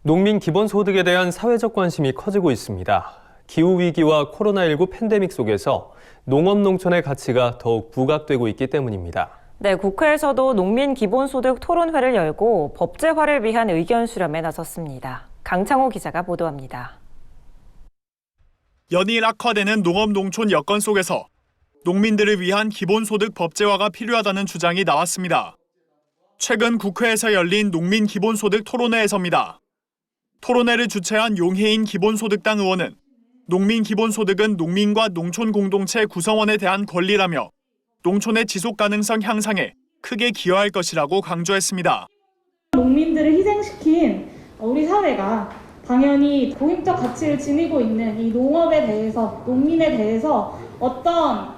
농민 기본소득에 대한 사회적 관심이 커지고 있습니다. 기후위기와 코로나19 팬데믹 속에서 농업 농촌의 가치가 더욱 부각되고 있기 때문입니다. 네, 국회에서도 농민 기본소득 토론회를 열고 법제화를 위한 의견 수렴에 나섰습니다. 강창호 기자가 보도합니다. 연일 악화되는 농업 농촌 여건 속에서 농민들을 위한 기본소득 법제화가 필요하다는 주장이 나왔습니다. 최근 국회에서 열린 농민 기본소득 토론회에서입니다. 토론회를 주최한 용해인 기본소득당 의원은 농민 기본소득은 농민과 농촌 공동체 구성원에 대한 권리라며 농촌의 지속 가능성 향상에 크게 기여할 것이라고 강조했습니다. 농민들을 희생시킨 우리 사회가 당연히 고객적 가치를 지니고 있는 이 농업에 대해서, 농민에 대해서 어떤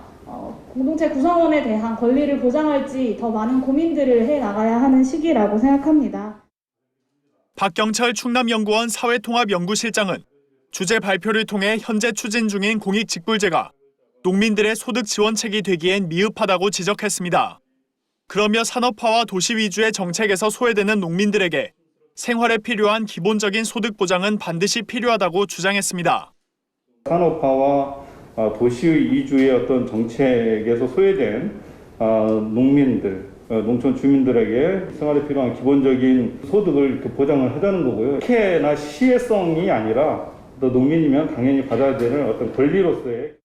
공동체 구성원에 대한 권리를 보장할지 더 많은 고민들을 해나가야 하는 시기라고 생각합니다. 박경철 충남연구원 사회통합연구실장은 주제 발표를 통해 현재 추진 중인 공익직불제가 농민들의 소득 지원책이 되기엔 미흡하다고 지적했습니다. 그러며 산업화와 도시 위주의 정책에서 소외되는 농민들에게 생활에 필요한 기본적인 소득 보장은 반드시 필요하다고 주장했습니다. 산업화와 도시 위주의 어떤 정책에서 소외된 농민들, 농촌 주민들에게 생활에 필요한 기본적인 소득을 이렇게 보장을 하자는 거고요. 특혜나 시혜성이 아니라 또 농민이면 당연히 받아야 되는 어떤 권리로서의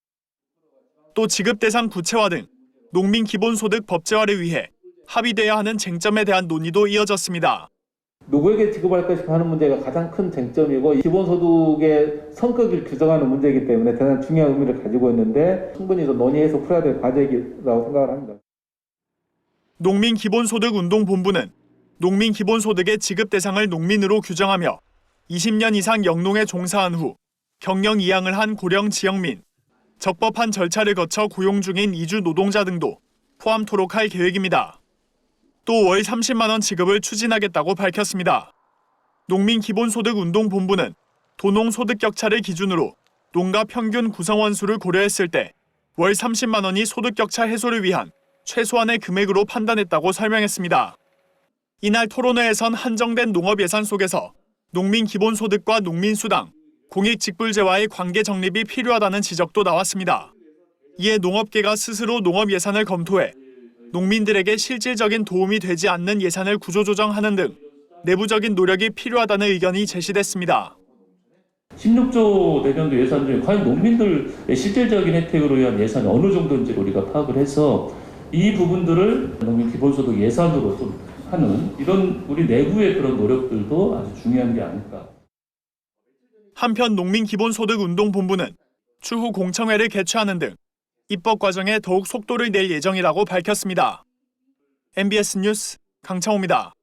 또 지급 대상 구체화 등 농민 기본소득 법제화를 위해 합의돼야 하는 쟁점에 대한 논의도 이어졌습니다. 누구에게 지급할 것인가 하는 문제가 가장 큰 쟁점이고 기본소득의 성격을 규정하는 문제이기 때문에 대단히 중요한 의미를 가지고 있는데 충분히 더 논의해서 풀어야 될 과제라고 생각을 합니다. 농민기본소득운동본부는 농민 기본소득의 지급 대상을 농민으로 규정하며 20년 이상 영농에 종사한 후 경영 이양을 한 고령 지역민, 적법한 절차를 거쳐 고용 중인 이주 노동자 등도 포함토록 할 계획입니다. 또 월 30만 원 지급을 추진하겠다고 밝혔습니다. 농민기본소득운동본부는 도농 소득 격차를 기준으로 농가 평균 구성원 수를 고려했을 때 월 30만 원이 소득 격차 해소를 위한 최소한의 금액으로 판단했다고 설명했습니다. 이날 토론회에선 한정된 농업 예산 속에서 농민 기본소득과 농민수당, 공익직불제와의 관계 정립이 필요하다는 지적도 나왔습니다. 이에 농업계가 스스로 농업 예산을 검토해 농민들에게 실질적인 도움이 되지 않는 예산을 구조조정하는 등 내부적인 노력이 필요하다는 의견이 제시됐습니다. 16조 내년도 예산 중에 과연 농민들의 실질적인 혜택으로 위한 예산이 어느 정도인지 우리가 파악을 해서 이 부분들을 농민 기본소득 예산으로 좀 하는 이런 우리 내부의 그런 노력들도 아주 중요한 게 아닐까. 한편 농민기본소득운동본부는 추후 공청회를 개최하는 등 입법 과정에 더욱 속도를 낼 예정이라고 밝혔습니다. MBS 뉴스 강창호입니다.